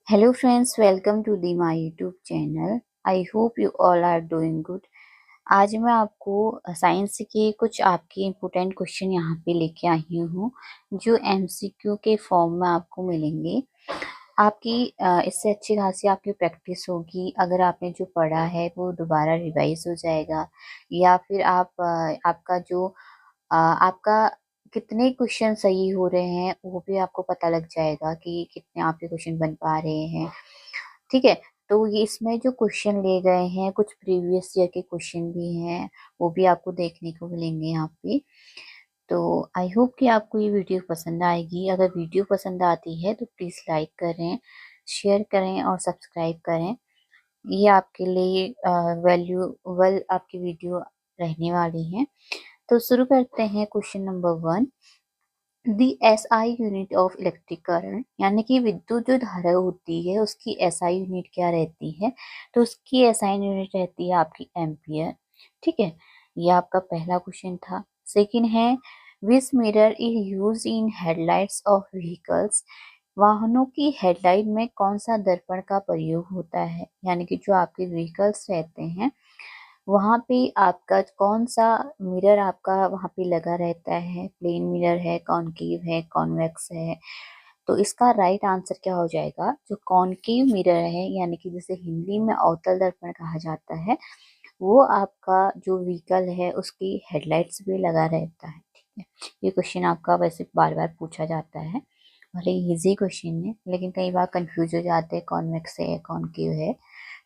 Hello friends, welcome to my YouTube channel. I hope you all are doing good. आज मैं आपको science के कुछ आपके इम्पोर्टेंट क्वेश्चन यहाँ पे लेके आई हूँ जो एमसीक्यू के फॉर्म में आपको मिलेंगे। आपकी इससे अच्छी खासी आपकी प्रैक्टिस होगी। अगर आपने जो पढ़ा है वो दोबारा रिवाइज हो जाएगा या फिर आपका जो आपका कितने क्वेश्चन सही हो रहे हैं वो भी आपको पता लग जाएगा कि कितने आपके क्वेश्चन बन पा रहे हैं। ठीक है, तो ये इसमें जो क्वेश्चन लिए गए हैं कुछ प्रीवियस ईयर के क्वेश्चन भी हैं, वो भी आपको देखने को मिलेंगे यहाँ पे। तो आई होप कि आपको ये वीडियो पसंद आएगी। अगर वीडियो पसंद आती है तो प्लीज़ लाइक करें, शेयर करें और सब्सक्राइब करें। ये आपके लिए वैल्यूएबल आपकी वीडियो रहने वाली है। तो शुरू करते हैं question number 1। The SI unit of electric current यानी कि विद्युत जो धारा होती है उसकी एसआई यूनिट क्या रहती है, तो उसकी एसआई यूनिट रहती है आपकी एम्पियर। ठीक है, ये आपका पहला क्वेश्चन था। सेकंड है विच mirror is use in headlights of vehicles. वाहनों की हेडलाइट में कौन सा दर्पण का प्रयोग होता है, यानी कि जो आपके व्हीकल्स रहते हैं वहाँ पे आपका कौन सा मिरर आपका वहाँ पे लगा रहता है, प्लेन मिरर है, कॉनकेव है, कॉन्वेक्स है। तो इसका राइट आंसर क्या हो जाएगा, जो कॉनकेव मिरर है यानी कि जिसे हिंदी में अवतल दर्पण कहा जाता है, वो आपका जो व्हीकल है उसकी हेडलाइट्स पे लगा रहता है। ठीक है, ये क्वेश्चन आपका वैसे बार बार पूछा जाता है, भले इजी क्वेश्चन है लेकिन कई बार कंफ्यूज हो जाते हैं कॉन्वेक्स है कॉनकेव है।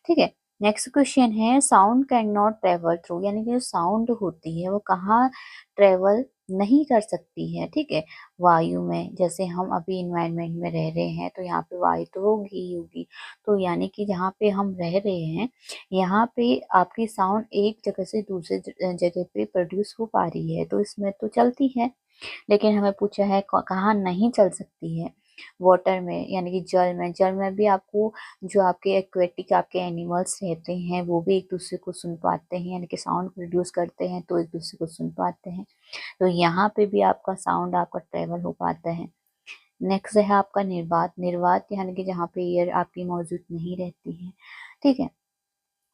ठीक है, नेक्स्ट क्वेश्चन है sound can not travel through, यानी कि जो साउंड होती है वो कहाँ ट्रेवल नहीं कर सकती है। ठीक है, वायु में। जैसे हम अभी इन्वायरमेंट में रह रहे हैं तो यहाँ पे वायु तो होगी ही होगी, तो यानी कि जहाँ पे हम रह रहे हैं यहाँ पे आपकी साउंड एक जगह से दूसरे जगह पे प्रोड्यूस हो पा रही है तो इसमें तो चलती है। लेकिन हमें पूछा है कहाँ नहीं चल सकती है, वाटर में यानी कि जल में। जल में भी आपको जो आपके एक्वेटिक आपके एनिमल्स रहते हैं वो भी एक दूसरे को सुन पाते हैं, यानी कि साउंड प्रोड्यूस करते हैं तो एक दूसरे को सुन पाते हैं। तो यहाँ पे भी आपका साउंड आपका ट्रेवल हो पाता है। नेक्स्ट है आपका निर्वात। निर्वात यानी कि जहाँ पे एयर आपकी मौजूद नहीं रहती है। ठीक है,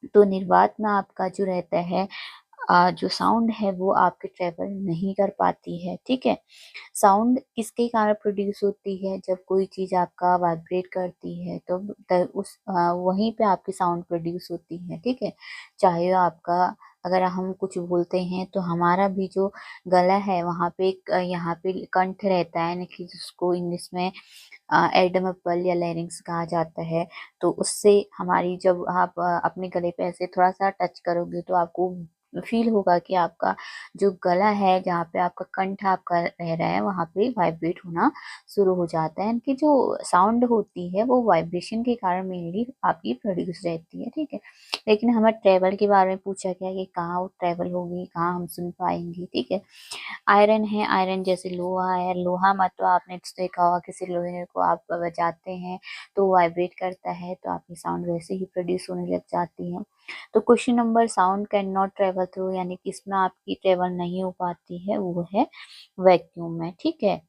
तो निर्वात में आपका जो रहता है जो साउंड है वो आपके ट्रेवल नहीं कर पाती है। ठीक है, साउंड किसके कारण प्रोड्यूस होती है, जब कोई चीज आपका वाइब्रेट करती है तो वहीं पे आपकी साउंड प्रोड्यूस होती है। ठीक है, चाहे आपका अगर हम कुछ बोलते हैं तो हमारा भी जो गला है वहाँ पे यहाँ पे कंठ रहता है, यानी कि जिसको इंग्लिश में एडमपल या लैरिंग्स कहा जाता है। तो उससे हमारी जब आप अपने गले पे ऐसे थोड़ा सा टच करोगे तो आपको फील होगा कि आपका जो गला है जहाँ पे आपका कंठ आपका रह रहा है वहाँ पे वाइब्रेट होना शुरू हो जाता है। इनकी जो साउंड होती है वो वाइब्रेशन के कारण मेनली आपकी प्रोड्यूस रहती है। ठीक है, लेकिन हमें ट्रेवल के बारे में पूछा गया कि कहाँ वो ट्रेवल होगी, कहाँ हम सुन पाएंगे। ठीक है, आयरन है, आयरन जैसे लोहा है, लोहा मत तो आपने देखा होगा किसी लोहे को आप बजाते हैं तो वाइब्रेट करता है तो आपकी साउंड वैसे ही प्रोड्यूस होने लग जाती है। तो question number sound can not travel through यानी कि इसमें आपकी ट्रेवल नहीं हो पाती है वो है वैक्यूम में। ठीक है,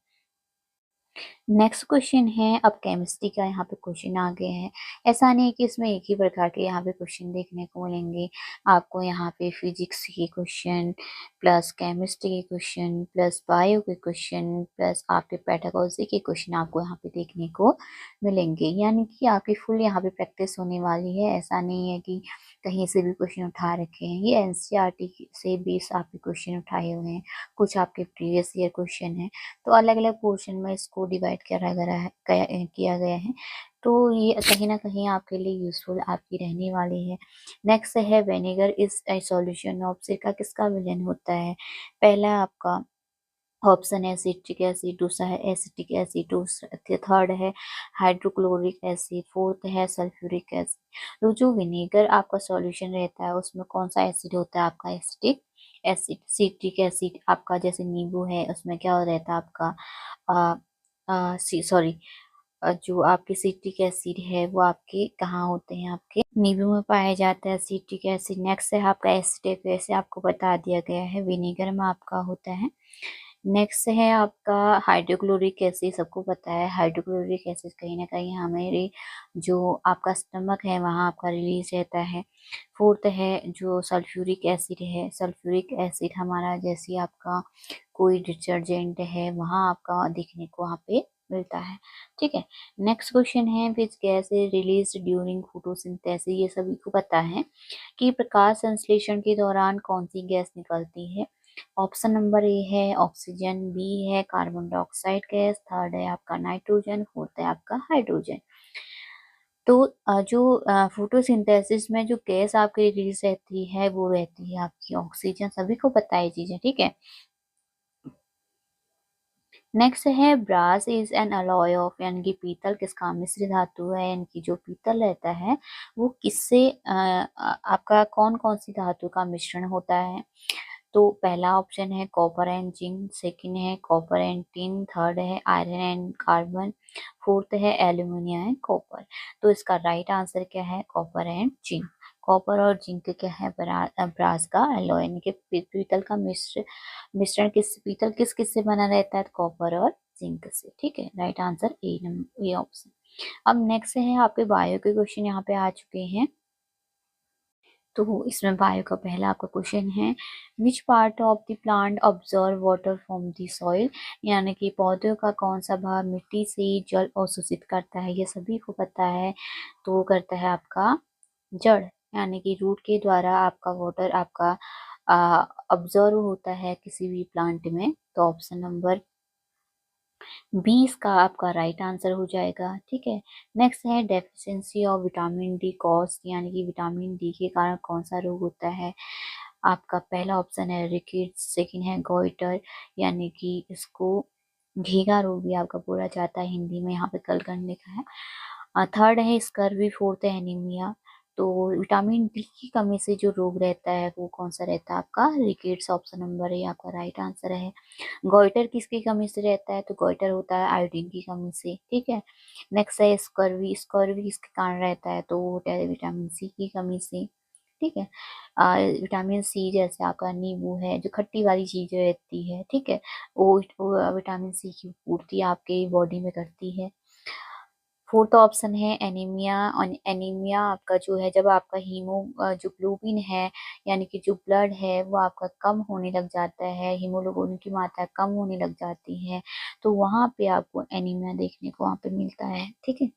नेक्स्ट क्वेश्चन है अब केमिस्ट्री का यहाँ पे क्वेश्चन आ गए हैं। ऐसा नहीं है कि इसमें एक ही प्रकार के यहाँ पे क्वेश्चन देखने को मिलेंगे आपको। यहाँ पे फिजिक्स के क्वेश्चन प्लस केमिस्ट्री के क्वेश्चन प्लस बायो के क्वेश्चन प्लस आपके पेडागोजी के क्वेश्चन आपको यहाँ पे देखने को मिलेंगे, यानी कि आपकी फुल यहाँ पे प्रैक्टिस होने वाली है। ऐसा नहीं है कि कहीं से भी क्वेश्चन उठा रखे हैं, ये एनसीईआरटी से 20 आपके क्वेश्चन उठाए हुए हैं, कुछ आपके प्रीवियस ईयर क्वेश्चन है। तो अलग अलग पोर्शन में इसको डिवाइड किया गया है। तो ये कहीं ना कहीं आपके लिए यूजफुल आपकी रहने वाली है। नेक्स्ट है vinegar is a solution of, सिरका किसका विलेन होता है। पहला आपका ऑप्शन है सिट्रिक एसिड, दूसरा है एसिटिक एसिड, दूसरा थर्ड है हाइड्रोक्लोरिक एसिड, फोर्थ है सल्फ्यूरिक एसिड। तो जो विनेगर आपका सॉल्यूशन रहता है उसमें कौन सा एसिड होता है आपका एसिटिक एसिड। सिट्रिक एसिड आपका जैसे नींबू है उसमें क्या रहता है आपका सॉरी जो आपके सिट्रिक एसिड है वो आपके कहाँ होते हैं, आपके नींबू में पाया जाता है सिट्रिक एसिड। नेक्स्ट है आपका एसिटिक एसिड, आपको बता दिया गया है विनेगर में आपका होता है नेक्स्ट है आपका हाइड्रोक्लोरिक एसिड। सबको पता है हाइड्रोक्लोरिक एसिड कहीं ना कहीं हमारे जो आपका स्टमक है वहाँ आपका रिलीज रहता है। फोर्थ है जो सल्फ्यूरिक एसिड है। सल्फ्यूरिक एसिड हमारा जैसे आपका कोई डिटर्जेंट है वहाँ आपका देखने को वहाँ पे मिलता है। ठीक है। नेक्स्ट क्वेश्चन है which gas is release during photosynthesis. ये सभी को पता है कि प्रकाश संश्लेषण के दौरान कौन सी गैस निकलती है। ऑप्शन नंबर ए है ऑक्सीजन, बी है कार्बन डाइऑक्साइड गैस, थर्ड है आपका नाइट्रोजन, फोर्थ है आपका हाइड्रोजन। तो जो फोटोसिंथेसिस में जो गैस आपकी रिलीज रहती है वो रहती है आपकी ऑक्सीजन। सभी को पता है चीजें। ठीक है। नेक्स्ट है brass is an alloy of, यानी कि पीतल किसका मिश्र धातु है। यानी कि जो पीतल रहता है वो किससे आपका कौन कौन सी धातु का मिश्रण होता है। तो पहला ऑप्शन है कॉपर एंड जिंक, सेकंड है कॉपर एंड टिन, थर्ड है आयरन एंड कार्बन, फोर्थ है एल्यूमिनियम एंड कॉपर। तो इसका राइट आंसर क्या है कॉपर एंड जिंक। कॉपर और जिंक क्या है ब्रास का एलॉय, यानी कि पीतल का मिश्रण पीतल किस किस से बना रहता है कॉपर और जिंक से। ठीक है। Right answer A number A option. अब नेक्स्ट है आपके बायो के क्वेश्चन यहाँ पे आ चुके हैं। तो इसमें बायो का पहला आपका क्वेश्चन है which part of the plant observe water from the soil. यानी कि पौधों का कौन सा भाग मिट्टी से जल अवशोषित करता है। ये सभी को पता है। तो वो करता है आपका जड़, यानी कि रूट के द्वारा आपका वाटर आपका ऑब्जर्व होता है किसी भी प्लांट में। तो ऑप्शन नंबर 20 का आपका राइट आंसर हो जाएगा। ठीक है। नेक्स्ट है deficiency of vitamin D cause, यानी कि विटामिन डी के कारण कौन सा रोग होता है। आपका पहला ऑप्शन है रिकेट्स, सेकंड है गोइटर, यानी कि इसको घीघा रोग भी आपका बोला जाता है हिंदी में, यहाँ पे कल करने का है। थर्ड है स्कर्वी, फोर्थ है एनीमिया। तो विटामिन डी की कमी से जो रोग रहता है वो कौन सा रहता है आपका रिकेट्स। ऑप्शन नंबर ए आपका राइट आंसर है। गोइटर किसकी कमी से रहता है तो गोइटर होता है आयोडीन की कमी से। ठीक है। नेक्स्ट है स्कर्वी। स्कर्वी किसके कारण रहता है तो वो होता है विटामिन सी की कमी से। ठीक है। विटामिन सी जैसे आपका नींबू है जो खट्टी वाली चीज रहती है। ठीक है। वो विटामिन सी की पूर्ति आपके बॉडी में करती है। फोर्थ ऑप्शन है एनीमिया। और एनीमिया आपका जो है जब आपका जो ग्लोबिन है, यानी कि जो ब्लड है वो आपका कम होने लग जाता है, हीमोग्लोबिन की मात्रा कम होने लग जाती है, तो वहां पे आपको एनीमिया देखने को वहां पे मिलता है। ठीक है।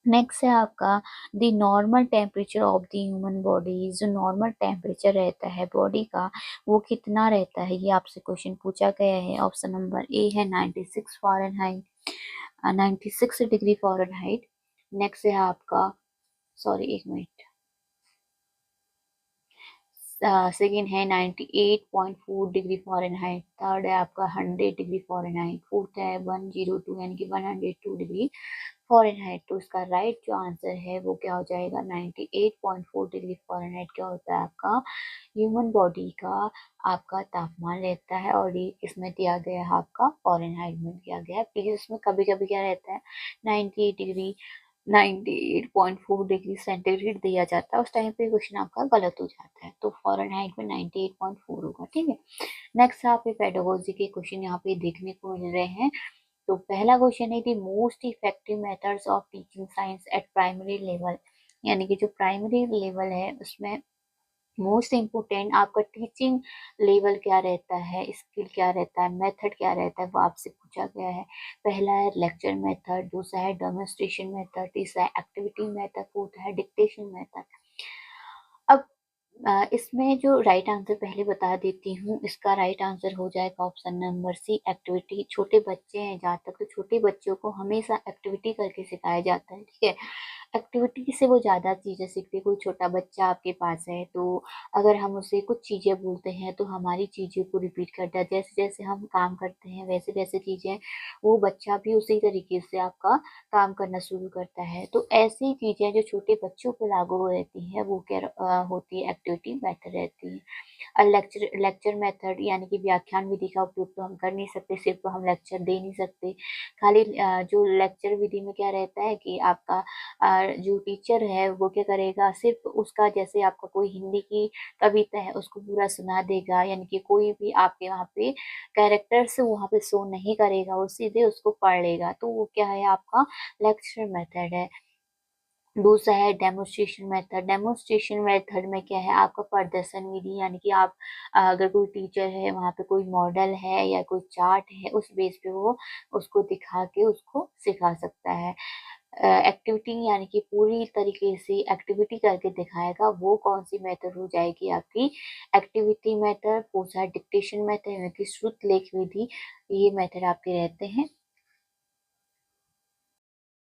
नेक्स्ट है आपका the normal temperature of the human body. जो नॉर्मल टेम्परेचर रहता है बॉडी का वो कितना रहता है, ये आपसे क्वेश्चन पूछा गया है। ऑप्शन नंबर ए है 96 फ़ारेनहाइट, 96 डिग्री फ़ारेनहाइट। नेक्स्ट है आपका, सॉरी एक मिनट, सेकेंड है 98.4 डिग्री फ़ारेनहाइट, थर्ड है आपका 100 डिग्री फ़ारेनहाइट, फोर्थ है 102 यानी कि 102 डिग्री फ़ारेनहाइट। तो इसका राइट जो आंसर है वो क्या हो जाएगा 98.4 डिग्री फ़ारेनहाइट। क्या होता है आपका ह्यूमन बॉडी का आपका तापमान रहता है, और ये इसमें दिया गया है आपका फ़ारेनहाइट में दिया गया है। प्लीज इसमें कभी कभी क्या रहता है 98 डिग्री 98.4 डिग्री सेंटीग्रेड दिया जाता है, उस टाइम पे क्वेश्चन आपका गलत हो जाता है। तो फ़ारेनहाइट में 98.4 होगा। ठीक है। नेक्स्ट आपके पेडागोजी के क्वेश्चन यहाँ पे देखने को मिल रहे हैं। तो पहला क्वेश्चन है the most effective methods of teaching science eight primary level. यानी कि जो प्राइमरी लेवल है उसमें मोस्ट इम्पोर्टेंट आपका टीचिंग लेवल क्या रहता है, स्किल क्या रहता है, मेथड क्या रहता है, वो आपसे पूछा गया है। पहला है लेक्चर मेथड, दूसरा है डेमोन्स्ट्रेशन मेथड, तीसरा है एक्टिविटी मेथड, फोर्थ है डिक्टेशन मेथड। अब इसमें जो राइट आंसर पहले बता देती हूँ, इसका राइट आंसर हो जाएगा ऑप्शन नंबर सी एक्टिविटी। छोटे बच्चे हैं जहाँ तक, तो छोटे बच्चों को हमेशा एक्टिविटी करके सिखाया जाता है। ठीक है। एक्टिविटी से वो ज़्यादा चीज़ें सीखते हैं। कोई छोटा बच्चा आपके पास है तो अगर हम उसे कुछ चीज़ें बोलते हैं तो हमारी चीज़ों को रिपीट करता है, जैसे जैसे हम काम करते हैं वैसे वैसे चीज़ें वो बच्चा भी उसी तरीके से आपका काम करना शुरू करता है। तो ऐसी चीज़ें जो छोटे बच्चों पर लागू रहती हैं वो क्या होती है एक्टिविटी मेथड रहती है। लेक्चर लेक्चर मेथड यानी कि व्याख्यान विधि का उपयोग तो हम कर नहीं सकते, सिर्फ हम लेक्चर दे नहीं सकते। खाली जो लेक्चर विधि में क्या रहता है कि आपका और जो टीचर है वो क्या करेगा, सिर्फ उसका जैसे आपका कोई हिंदी की कविता है उसको पूरा सुना देगा, यानी कि कोई भी आपके वहाँ पे कैरेक्टर्स वहाँ पे शो नहीं करेगा, वो सीधे उसको पढ़ लेगा। तो वो क्या है, आपका लेक्चर मेथड है। दूसरा है डेमोन्स्ट्रेशन मेथड। डेमोन्स्ट्रेशन मेथड में क्या है, आपका प्रदर्शन विधि, यानी कि आप अगर कोई टीचर है वहाँ पे कोई मॉडल है या कोई चार्ट है, उस बेस पे वो उसको दिखा के उसको सिखा सकता है। एक्टिविटी यानी कि पूरी तरीके से एक्टिविटी करके दिखाएगा, वो कौन सी मेथड हो जाएगी आपकी एक्टिविटी मेथड। दूसरा डिक्टेशन मेथड यानी कि श्रुत लेख विधि, ये मेथड आपके रहते हैं।